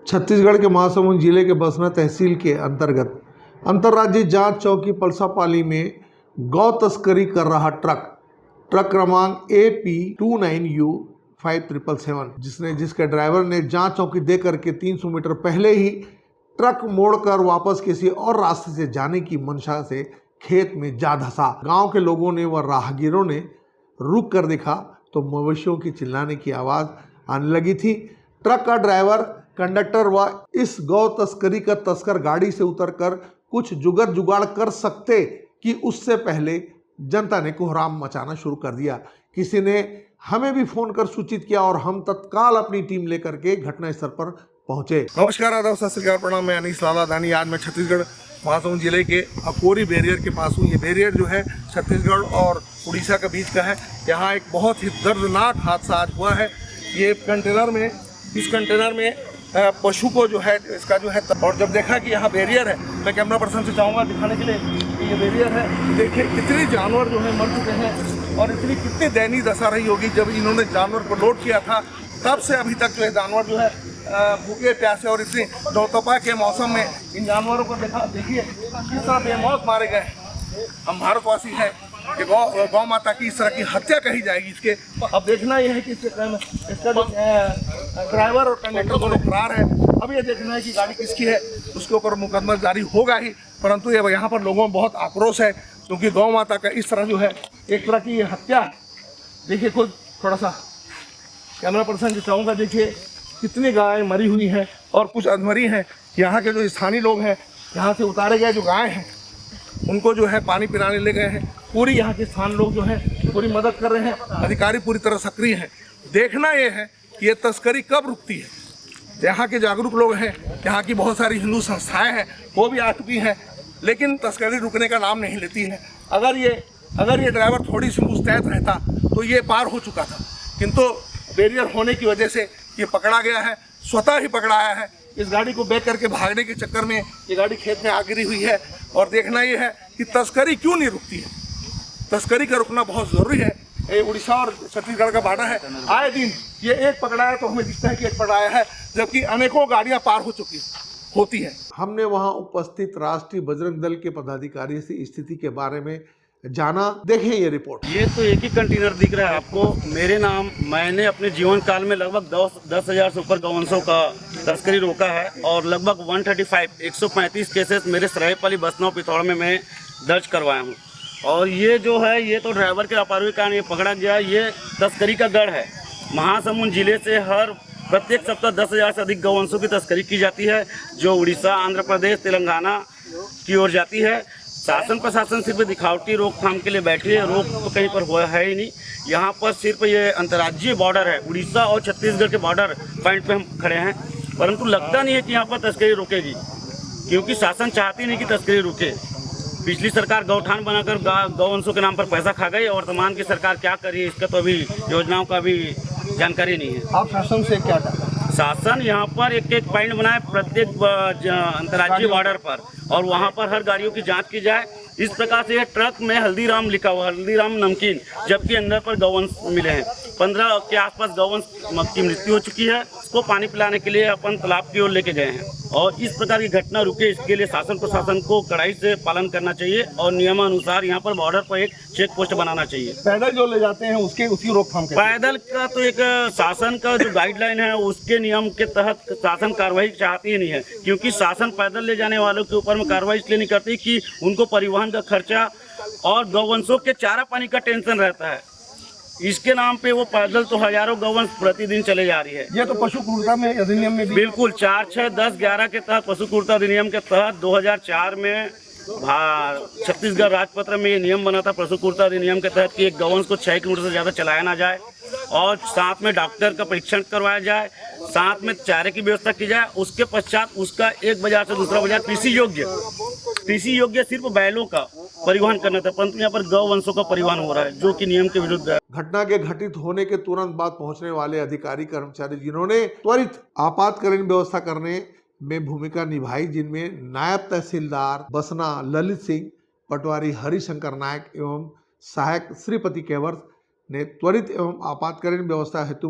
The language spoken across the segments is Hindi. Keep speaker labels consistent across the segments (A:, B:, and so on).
A: छत्तीसगढ़ के महासमुंद जिले के बसना तहसील के अंतर्गत अंतर्राज्यीय जांच चौकी पलसापाली में गौ तस्करी कर रहा ट्रक क्रमांक AP29U5777 जिसके ड्राइवर ने जांच चौकी दे करके 300 मीटर पहले ही ट्रक मोड़कर वापस किसी और रास्ते से जाने की मंशा से खेत में जा धंसा। गांव के लोगों ने व राहगीरों ने रुक कर देखा तो मवेशियों की चिल्लाने की आवाज़ आने लगी थी। ट्रक का ड्राइवर, कंडक्टर व इस गौ तस्करी का तस्कर गाड़ी से उतरकर कुछ जुगाड़ कर सकते कि उससे पहले जनता ने कोहराम मचाना शुरू कर दिया। किसी ने हमें भी फोन कर सूचित किया और हम तत्काल अपनी टीम लेकर के घटनास्थल पर पहुंचे। नमस्कार, आदाब, सत श्री अकाल, प्रणाम। मैं अनीस लाला दानी। आज मैं छत्तीसगढ़ महासमुंद जिले के अकोरी बैरियर के पास हूँ। ये बैरियर जो है छत्तीसगढ़ और उड़ीसा के बीच का है। यहाँ एक बहुत ही दर्दनाक हादसा आज हुआ है। ये इस कंटेनर में पशु को जो है इसका जो है, और जब देखा कि यहाँ बैरियर है, मैं कैमरा पर्सन से चाहूँगा दिखाने के लिए कि ये बैरियर है। देखिए कितने जानवर जो है मर चुके हैं और कितनी दयनीय दशा रही होगी। जब इन्होंने जानवर को लोड किया था तब से अभी तक जो है जानवर जो है भूखे प्यासे और इतनी नौतपा के मौसम में इन जानवरों को देखिए किस तरह बेमौत मारे गए। हम भारतवासी हैं कि गौ माता की इस तरह की हत्या कही जाएगी। इसके अब देखना यह है कि इसका जो ड्राइवर और कंडक्टर दोनों फरार है। अब ये देखना है कि गाड़ी किसकी है, उसके ऊपर मुकदमा जारी होगा ही। परंतु ये यहाँ पर लोगों में बहुत आक्रोश है क्योंकि गौ माता का इस तरह जो है एक तरह की हत्या। देखिए खुद थोड़ा सा कैमरा पर्सन जो चाहूँगा, देखिए कितनी गाय मरी हुई हैं और कुछ अधमरी हैं। यहाँ के जो स्थानीय लोग हैं, यहाँ से उतारे गए जो गाय हैं उनको जो है पानी पिलाने ले गए हैं। पूरी यहाँ के स्थानीय लोग जो हैं पूरी मदद कर रहे हैं। अधिकारी पूरी तरह सक्रिय हैं। देखना ये है कि ये तस्करी कब रुकती है। यहाँ के जागरूक लोग हैं, यहाँ की बहुत सारी हिंदू संस्थाएं हैं, वो भी आ चुकी हैं, लेकिन तस्करी रुकने का नाम नहीं लेती है। अगर ये ड्राइवर थोड़ी सी मुस्तैद रहता तो ये पार हो चुका था, किंतु बैरियर होने की वजह से ये पकड़ा गया है, स्वतः ही पकड़ाया है। इस गाड़ी को बैक करके भागने के चक्कर में ये गाड़ी खेत में आ गिरी हुई है। और देखना ये है कि तस्करी क्यों नहीं रुकती है। तस्करी का रुकना बहुत ज़रूरी है। ये उड़ीसा और छत्तीसगढ़ का बॉर्डर है। आए दिन ये एक पकड़ाया तो हमें दिखता है कि एक पकड़ाया है, जबकि अनेकों गाड़ियां पार होती है। हमने वहां उपस्थित राष्ट्रीय बजरंग दल के पदाधिकारी से स्थिति के बारे में जाना। देखें ये रिपोर्ट।
B: ये तो एक ही कंटेनर दिख रहा है आपको। मैंने अपने जीवन काल में लगभग 10,000 से ऊपर गौवंशों का तस्करी रोका है और लगभग 135 केसेस मेरे सरायपाली बसना पिथौरा में मैं दर्ज करवाया हूँ। और ये जो है ये तो ड्राइवर के लापरवाही के कारण ये पकड़ा गया। ये तस्करी का गढ़ है। महासमुंद जिले से प्रत्येक सप्ताह 10,000 से अधिक गौवंशों की तस्करी की जाती है, जो उड़ीसा, आंध्र प्रदेश, तेलंगाना की ओर जाती है। शासन प्रशासन सिर्फ दिखावटी रोकथाम के लिए बैठी है, रोक तो कहीं पर हुआ है ही नहीं। यहाँ पर सिर्फ ये अंतर्राज्यीय बॉर्डर है, उड़ीसा और छत्तीसगढ़ के बॉर्डर पॉइंट पे हम खड़े हैं, परंतु लगता नहीं है कि यहाँ पर तस्करी रुकेगी, क्योंकि शासन चाहती नहीं कि तस्करी रुके। पिछली सरकार गौठान बनाकर गौवंशों के नाम पर पैसा खा गई और वर्तमान की सरकार क्या करी इसका तो अभी योजनाओं का भी जानकारी नहीं है।
A: आप शासन से क्या चाहते हैं?
B: शासन यहाँ पर एक पॉइंट बनाए प्रत्येक अंतर्राज्यीय बॉर्डर पर, और वहाँ पर हर गाड़ियों की जांच की जाए। इस प्रकार से ट्रक में हल्दीराम लिखा हुआ, हल्दीराम नमकीन, जबकि अंदर पर गौवंश मिले हैं। 15 के आसपास गौवंश की मृत्यु हो चुकी है। उसको पानी पिलाने के लिए अपन तालाब की ओर लेके गए हैं। और इस प्रकार की घटना रुके, इसके लिए शासन प्रशासन को कड़ाई से पालन करना चाहिए और नियमानुसार यहाँ पर बॉर्डर पर एक चेक पोस्ट बनाना चाहिए।
A: पैदल जो ले जाते हैं उसकी रोकथाम
B: पैदल का तो एक शासन का जो गाइडलाइन है उसके नियम के तहत शासन कार्रवाई चाहती ही नहीं है, क्योंकि शासन पैदल ले जाने वालों के ऊपर में कार्रवाई इसलिए नहीं करती कि उनको परिवहन का खर्चा और गौवंशों के चारा पानी का टेंशन रहता है। इसके नाम पे वो पैदल तो हजारों गौवंश प्रतिदिन चले जा रही है।
A: ये तो पशु क्रूरता में अधिनियम में
B: बिल्कुल 4, 6, 10, 11 के तहत पशु क्रूरता अधिनियम के तहत 2004 में छत्तीसगढ़ राजपत्र में ये नियम बना था पशु क्रूरता अधिनियम के तहत कि एक गौवंश को 6 किलोमीटर से ज़्यादा चलाया ना जाए और साथ में डॉक्टर का परीक्षण करवाया जाए, साथ में चारे की व्यवस्था की जाए। उसके पश्चात उसका एक बाजार से दूसरा बाजार कृषि योग्य सिर्फ बैलों का परिवहन करना था, परंतु यहाँ पर गौवंशों का परिवहन हो रहा है जो कि नियम के विरुद्ध है। घटना के घटित होने के तुरंत बाद पहुंचने वाले अधिकारी कर्मचारी जिन्होंने त्वरित आपातकालीन व्यवस्था करने में भूमिका निभाई, जिनमें नायब तहसीलदार बसना ललित सिंह, पटवारी हरिशंकर नायक एवं सहायक श्रीपति केवर ने त्वरित एवं आपातकालीन व्यवस्था हेतु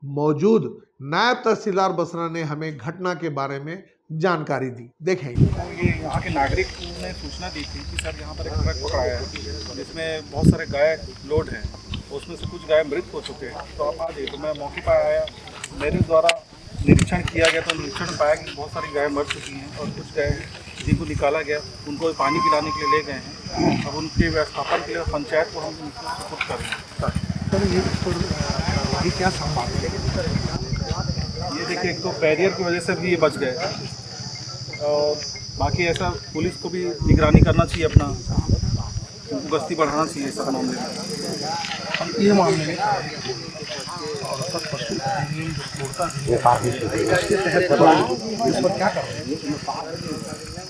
A: मौजूद नायब तहसीलदार बसरा ने हमें घटना के बारे में जानकारी दी। देखें।
C: ये यहाँ के नागरिक ने सूचना दी थी कि सर यहाँ पर एक ट्रक पकड़ाया है जिसमें बहुत सारे गाय लोड हैं, उसमें से कुछ गाय मृत हो चुके हैं। तो आप आ जाइए। तो मैं मौके पर आया, मेरे द्वारा निरीक्षण किया गया तो निरीक्षण में पाया कि बहुत सारी गाय मर चुकी हैं और कुछ गाय जिनको निकाला गया उनको पानी पिलाने के लिए ले गए हैं। अब उनके व्यवस्थापन के लिए पंचायत को हम सुपुर्द कर रहे हैं।
A: सर ये क्या संवाद है?
C: ये देखिए, एक तो बैरियर की वजह से भी ये बच गए और बाकी ऐसा पुलिस को भी निगरानी करना चाहिए, अपना उनको गश्ती बढ़ाना चाहिए इस मामले में। हम ये मामले में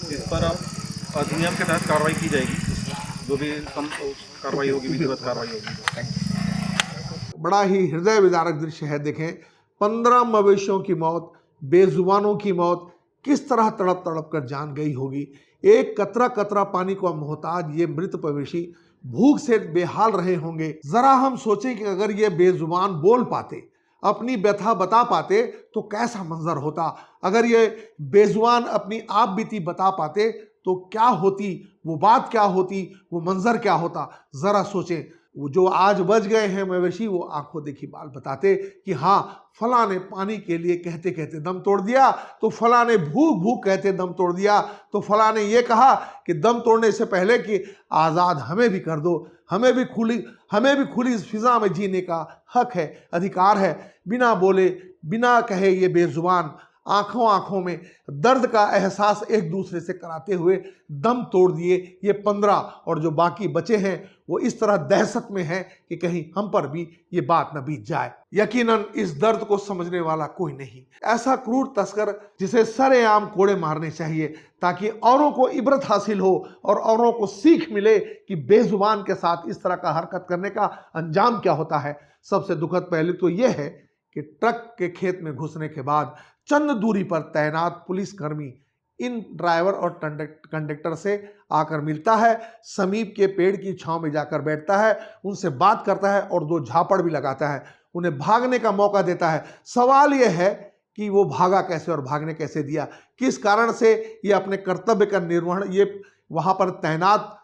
C: इस पर अब अधिनियम के तहत कार्रवाई की जाएगी, जो भी कार्रवाई होगी, विधिवत कार्रवाई होगी।
A: बड़ा ही हृदय विदारक दृश्य है। देखें, 15 मवेशियों की मौत, बेजुबानों की मौत, किस तरह तड़प तड़प कर जान गई होगी। एक कतरा कतरा पानी को मोहताज ये मृत मवेशी भूख से बेहाल रहे होंगे। जरा हम सोचें कि अगर ये बेजुबान बोल पाते, अपनी व्यथा बता पाते तो कैसा मंजर होता। अगर ये बेजुबान अपनी आप बीती बता पाते तो क्या होती, वो बात क्या होती, वो मंजर क्या होता। जरा सोचें। वो जो आज बच गए हैं मवेशी, वो आंखों देखी बाल बताते कि हाँ, फला ने पानी के लिए कहते कहते दम तोड़ दिया, तो फला ने भूख भूख कहते दम तोड़ दिया, तो फला ने ये कहा कि दम तोड़ने से पहले कि आज़ाद हमें भी कर दो, हमें भी खुली इस फिजा में जीने का हक है, अधिकार है। बिना बोले बिना कहे ये बेजुबान आंखों आंखों में दर्द का एहसास एक दूसरे से कराते हुए दम तोड़ दिए ये 15, और जो बाकी बचे हैं वो इस तरह दहशत में हैं कि कहीं हम पर भी ये बात न बीत जाए। यकीनन इस दर्द को समझने वाला कोई नहीं। ऐसा क्रूर तस्कर जिसे सरेआम कोड़े मारने चाहिए ताकि औरों को इबरत हासिल हो और औरों को सीख मिले कि बेजुबान के साथ इस तरह का हरकत करने का अंजाम क्या होता है। सबसे दुखद पहलू तो यह है कि ट्रक के खेत में घुसने के बाद चंद दूरी पर तैनात पुलिसकर्मी इन ड्राइवर और कंडक्टर से आकर मिलता है, समीप के पेड़ की छांव में जाकर बैठता है, उनसे बात करता है और 2 झापड़ भी लगाता है, उन्हें भागने का मौका देता है। सवाल यह है कि वो भागा कैसे और भागने कैसे दिया, किस कारण से ये अपने कर्तव्य का निर्वहन ये वहाँ पर तैनात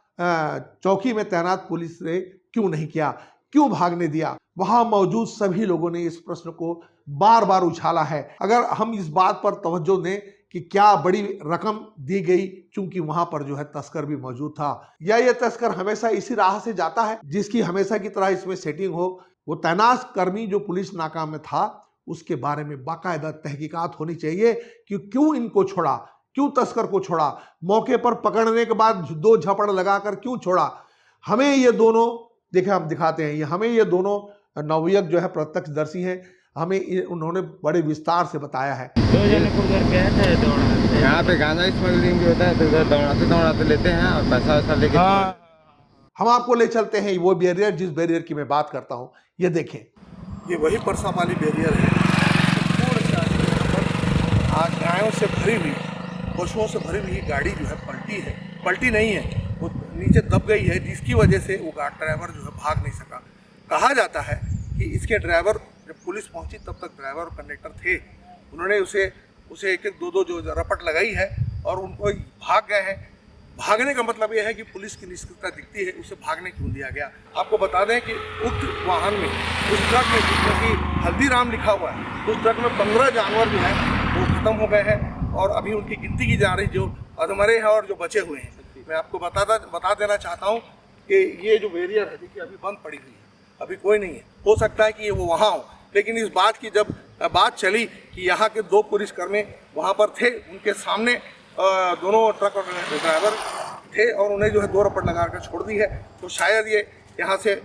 A: चौकी में तैनात पुलिस ने क्यों नहीं किया, क्यों भागने दिया। वहां मौजूद सभी लोगों ने इस प्रश्न को बार बार उछाला है। अगर हम इस बात पर तवज्जो दें कि क्या बड़ी रकम दी गई, चूंकि वहां पर जो है तस्कर भी मौजूद था, या ये तस्कर हमेशा इसी राह से जाता है जिसकी हमेशा की तरह इसमें सेटिंग हो। वो तैनात कर्मी जो पुलिस नाका में था, उसके बारे में बाकायदा तहकीकात होनी चाहिए कि क्यों इनको छोड़ा, क्यों तस्कर को छोड़ा, मौके पर पकड़ने के बाद 2 झपड़ लगाकर क्यों छोड़ा। हमें ये दोनों, देखिए हम दिखाते हैं, हमें ये दोनों नवयुवक जो है प्रत्यक्षदर्शी हैं, हमें उन्होंने बड़े विस्तार से बताया है।
D: 2 जने को उधर गए थे दौड़ाते, यहाँ पे गांजा स्मगलिंग भी होता है, तो उधर दौड़ाते लेते हैं और पैसा वैसा लेके।
A: हम आपको ले चलते हैं वो बैरियर, जिस बैरियर की मैं बात करता हूँ। ये देखें,
E: ये वही परसा वाली बैरियर है। आज गायों से भरी हुई, पशुओं से भरी हुई गाड़ी जो है पलटी नहीं है, वो नीचे दब गई है, जिसकी वजह से वो ड्राइवर जो है भाग नहीं सका। कहा जाता है कि इसके ड्राइवर, जब पुलिस पहुंची तब तक ड्राइवर और कंडक्टर थे, उन्होंने उसे 1-2 जो रपट लगाई है और उनको भाग गए हैं। भागने का मतलब यह है कि पुलिस की निष्क्रियता दिखती है, उसे भागने क्यों दिया गया। आपको बता दें कि उक्त वाहन में, उस ट्रक में जिसमें कि हल्दीराम लिखा हुआ है, उस ट्रक में 15 जानवर जो है वो खत्म हो गए हैं और अभी उनकी गिनती की जा रही, जो अधमरे हैं और जो बचे हुए हैं। मैं आपको बता देना चाहता हूँ कि ये जो बैरियर है, देखिए अभी बंद पड़ी हुई है, अभी कोई नहीं है। हो सकता है कि ये वो वहाँ हो, लेकिन इस बात की जब बात चली कि यहाँ के 2 पुलिसकर्मी वहाँ पर थे, उनके सामने दोनों ट्रक और ड्राइवर थे और उन्हें जो है 2 रपट लगा कर छोड़ दी है, तो शायद ये यहाँ से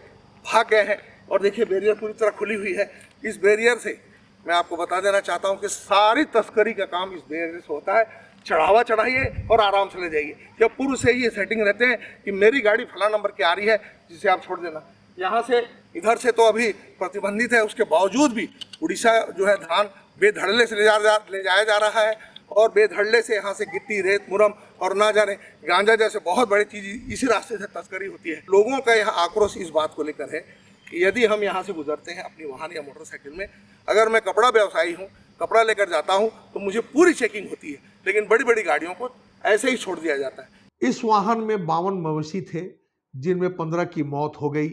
E: भाग गए हैं। और देखिए बैरियर पूरी तरह खुली हुई है। इस बैरियर से मैं आपको बता देना चाहता हूँ कि सारी तस्करी का काम इस बैरियर से होता है। चढ़ावा चढ़ाइए और आराम से ले जाइए। जब पूर्व से ही ये सेटिंग रहते हैं कि मेरी गाड़ी फला नंबर की आ रही है, जिसे आप छोड़ देना। यहाँ से इधर से तो अभी प्रतिबंधित है, उसके बावजूद भी उड़ीसा जो है धान बेधड़ल्ले से ले जाया जा रहा है और बेधड़ल्ले से यहाँ से गिट्टी, रेत, मुरम और ना जाने गांजा जैसे बहुत बड़ी चीज़ इसी रास्ते से तस्करी होती है। लोगों का यहाँ आक्रोश इस बात को लेकर है यदि हम यहाँ से गुजरते हैं अपनी वाहन या मोटरसाइकिल में, अगर मैं कपड़ा व्यवसायी हूँ, कपड़ा लेकर जाता हूँ तो मुझे पूरी चेकिंग होती है, लेकिन बड़ी बड़ी गाड़ियों को ऐसे ही छोड़ दिया जाता है।
A: इस वाहन में 52 मवेशी थे, जिनमें 15 की मौत हो गई,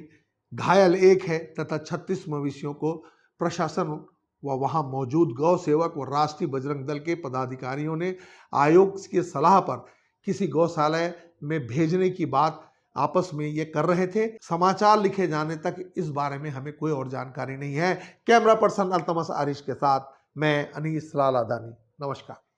A: घायल 1 है तथा 36 मवेशियों को प्रशासन व वहां मौजूद गौ सेवक व राष्ट्रीय बजरंग दल के पदाधिकारियों ने आयोग की सलाह पर किसी गौशाला में भेजने की बात आपस में ये कर रहे थे। समाचार लिखे जाने तक इस बारे में हमें कोई और जानकारी नहीं है। कैमरा पर्सन अल्तमस आरिश के साथ मैं अनीस लाल अदानी। नमस्कार।